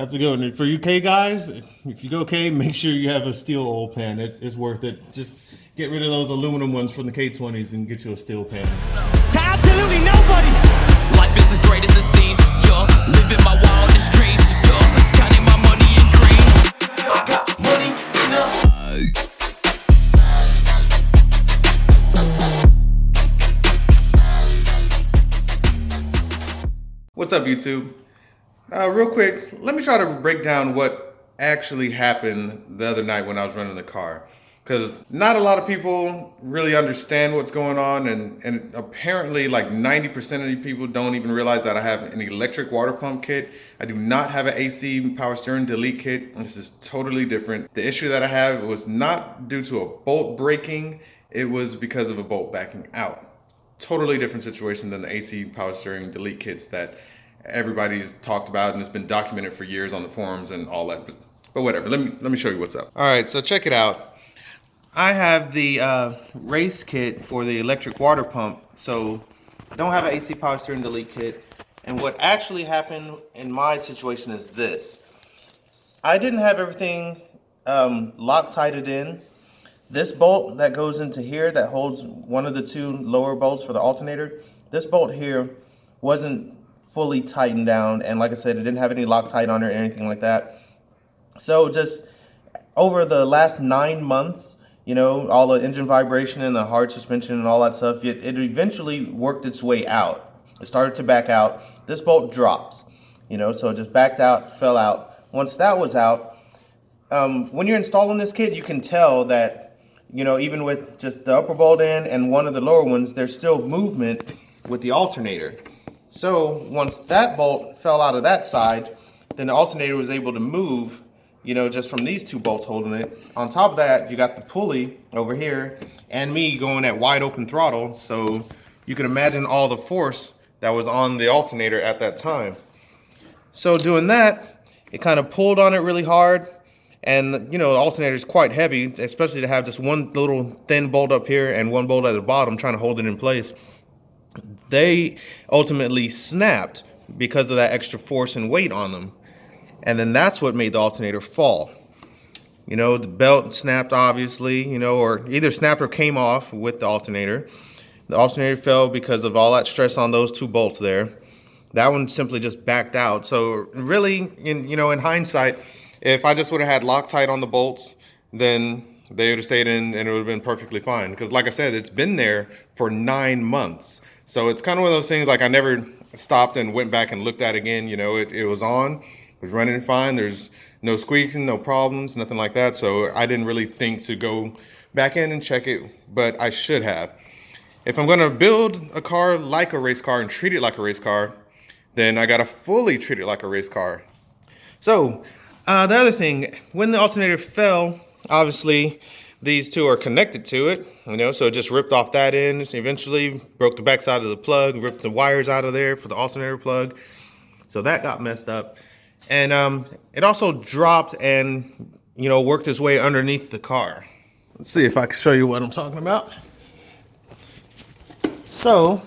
That's a good one. For UK guys, if you go K, make sure you have a steel oil pan. It's worth it. Just get rid of those aluminum ones from the K20s and get you a steel pan. To absolutely nobody. Life is as great as it seems. You're living my wildest dream. You're counting my money in green. I got money in the. What's up, YouTube? Real quick, let me try to break down what actually happened the other night when I was running the car. Because not a lot of people really understand what's going on, and apparently like 90% of the people don't even realize that I have an electric water pump kit. I do not have an AC power steering delete kit. This is totally different. The issue that I have was not due to a bolt breaking, it was because of a bolt backing out. Totally different situation than the AC power steering delete kits that everybody's talked about and it's been documented for years on the forums and all that. But whatever, let me show you what's up. All right, so check it out. I have the race kit for the electric water pump, so I don't have an AC power steering delete kit. And what actually happened in my situation is this. I didn't have everything loctited in. This bolt that goes into here that holds one of the two lower bolts for the alternator, this bolt here wasn't fully tightened down, and like I said, it didn't have any Loctite on it or anything like that. So just over the last 9 months, you know, all the engine vibration and the hard suspension and all that stuff, it eventually worked its way out. It started to back out. This bolt drops, you know, so it just backed out, fell out. Once that was out, when you're installing this kit, you can tell that, you know, even with just the upper bolt in and one of the lower ones, there's still movement with the alternator. So once that bolt fell out of that side, then the alternator was able to move, you know, just from these two bolts holding it. On top of that, you got the pulley over here and me going at wide open throttle. So you can imagine all the force that was on the alternator at that time. So doing that, it kind of pulled on it really hard. And, you know, the alternator is quite heavy, especially to have just one little thin bolt up here and one bolt at the bottom trying to hold it in place. They ultimately snapped because of that extra force and weight on them. And then that's what made the alternator fall. You know, the belt snapped, obviously, you know, or either snapped or came off with the alternator. The alternator fell because of all that stress on those two bolts there. That one simply just backed out. So really, in hindsight, if I just would have had Loctite on the bolts, then they would have stayed in and it would have been perfectly fine. Because like I said, it's been there for 9 months. So it's kind of one of those things, like I never stopped and went back and looked at it again. You know, it was on, it was running fine. There's no squeaking, no problems, nothing like that. So I didn't really think to go back in and check it, but I should have. If I'm gonna build a car like a race car and treat it like a race car, then I gotta fully treat it like a race car. So the other thing, when the alternator fell, obviously these two are connected to it, you know, so it just ripped off that end, eventually broke the backside of the plug, ripped the wires out of there for the alternator plug. So that got messed up. And it also dropped and, you know, worked its way underneath the car. Let's see if I can show you what I'm talking about. So,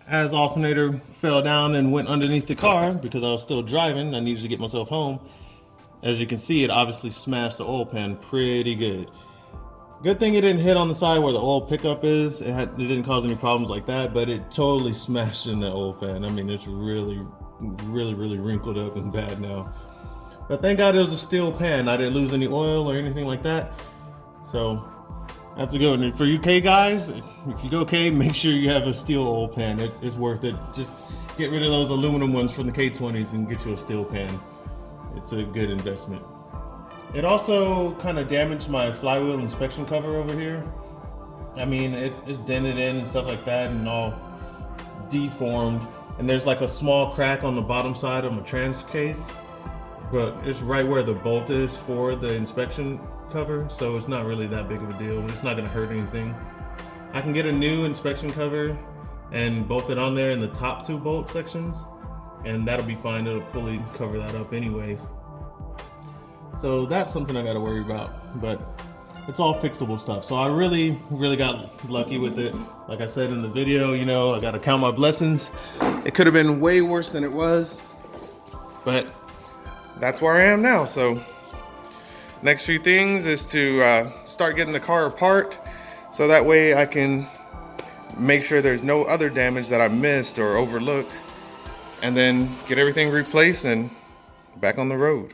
as alternator fell down and went underneath the car, because I was still driving, I needed to get myself home. As you can see, it obviously smashed the oil pan pretty good. Good thing it didn't hit on the side where the oil pickup is. It didn't cause any problems like that, but it totally smashed in the oil pan. I mean, it's really wrinkled up and bad now. But thank God it was a steel pan. I didn't lose any oil or anything like that. So that's a good one. For UK guys, if you go K, make sure you have a steel oil pan. It's worth it. Just get rid of those aluminum ones from the K20s and get you a steel pan. It's a good investment. It also kind of damaged my flywheel inspection cover over here. I mean, it's dented in and stuff like that and all deformed. And there's like a small crack on the bottom side of my trans case, but it's right where the bolt is for the inspection cover. So it's not really that big of a deal. It's not gonna hurt anything. I can get a new inspection cover and bolt it on there in the top two bolt sections, and that'll be fine. It'll fully cover that up anyways. So that's something I gotta worry about, but it's all fixable stuff. So I really got lucky with it. Like I said in the video, you know, I gotta count my blessings. It could have been way worse than it was, but that's where I am now. So next few things is to start getting the car apart, so that way I can make sure there's no other damage that I missed or overlooked, and then get everything replaced and back on the road.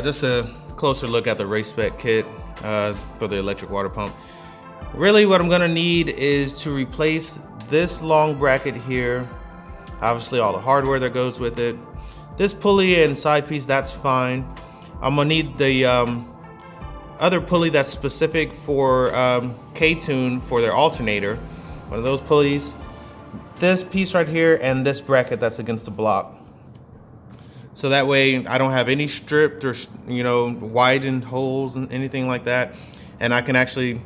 Just a closer look at the race spec kit for the electric water pump. Really what I'm gonna need is to replace this long bracket here. Obviously all the hardware that goes with it. This pulley and side piece, that's fine. I'm gonna need the other pulley that's specific for K-Tune for their alternator. One of those pulleys. This piece right here and this bracket that's against the block. So that way I don't have any stripped or, you know, widened holes and anything like that. And I can actually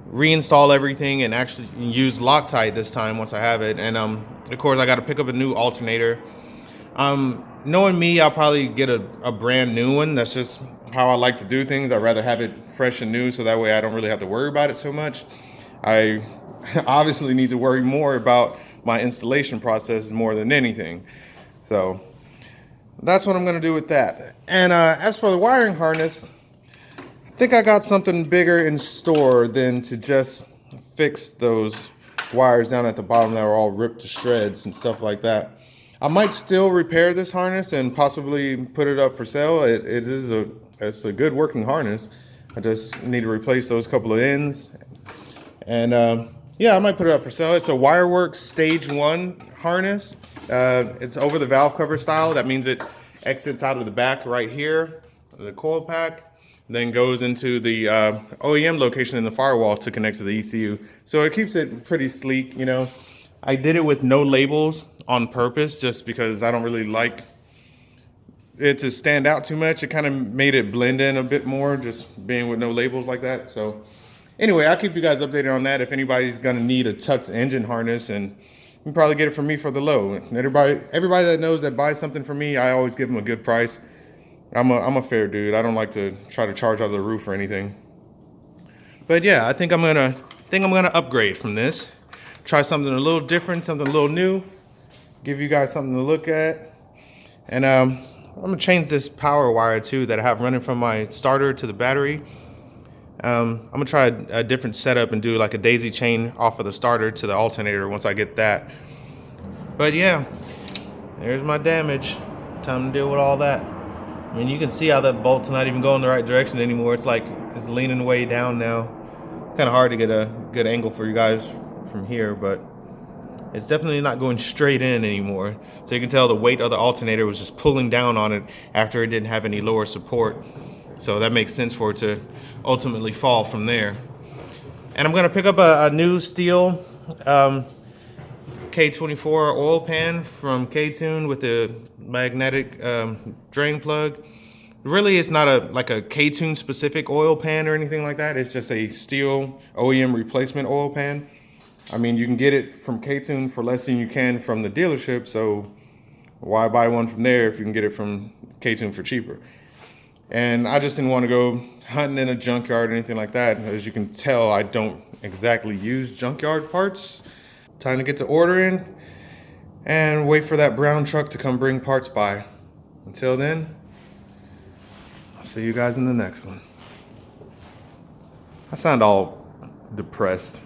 reinstall everything and actually use Loctite this time once I have it. And of course I got to pick up a new alternator. Knowing me, I'll probably get a brand new one. That's just how I like to do things. I'd rather have it fresh and new, so that way I don't really have to worry about it so much. I obviously need to worry more about my installation process more than anything. So that's what I'm gonna do with that. And as for the wiring harness, I think I got something bigger in store than to just fix those wires down at the bottom that were all ripped to shreds and stuff like that. I might still repair this harness and possibly put it up for sale. It's a good working harness. I just need to replace those couple of ends. And yeah, I might put it up for sale. It's a Wireworks Stage 1 harness. It's over the valve cover style. That means it exits out of the back right here, the coil pack, then goes into the OEM location in the firewall to connect to the ECU. So it keeps it pretty sleek, you know. I did it with no labels on purpose just because I don't really like it to stand out too much. It kind of made it blend in a bit more just being with no labels like that. So anyway, I'll keep you guys updated on that. If anybody's gonna need a tucked engine harness, and you can probably get it from me for the low. And everybody that knows that buys something from me, I always give them a good price. I'm a fair dude. I don't like to try to charge out of the roof or anything. But yeah, I think I'm gonna upgrade from this. Try something a little different, something a little new. Give you guys something to look at. And I'm gonna change this power wire too that I have running from my starter to the battery. I'm gonna try a different setup and do like a daisy chain off of the starter to the alternator once I get that. But yeah, there's my damage. Time to deal with all that. I mean, you can see how that bolt's not even going the right direction anymore. It's like it's leaning way down now. Kind of hard to get a good angle for you guys from here, but it's definitely not going straight in anymore. So you can tell the weight of the alternator was just pulling down on it after it didn't have any lower support. So that makes sense for it to ultimately fall from there. And I'm gonna pick up a new steel K24 oil pan from K-Tune with the magnetic drain plug. Really, it's not like a K-Tune specific oil pan or anything like that. It's just a steel OEM replacement oil pan. I mean, you can get it from K-Tune for less than you can from the dealership, so why buy one from there if you can get it from K-Tune for cheaper? And I just didn't want to go hunting in a junkyard or anything like that. As you can tell, I don't exactly use junkyard parts. Time to get to ordering and wait for that brown truck to come bring parts by. Until then, I'll see you guys in the next one. I sound all depressed.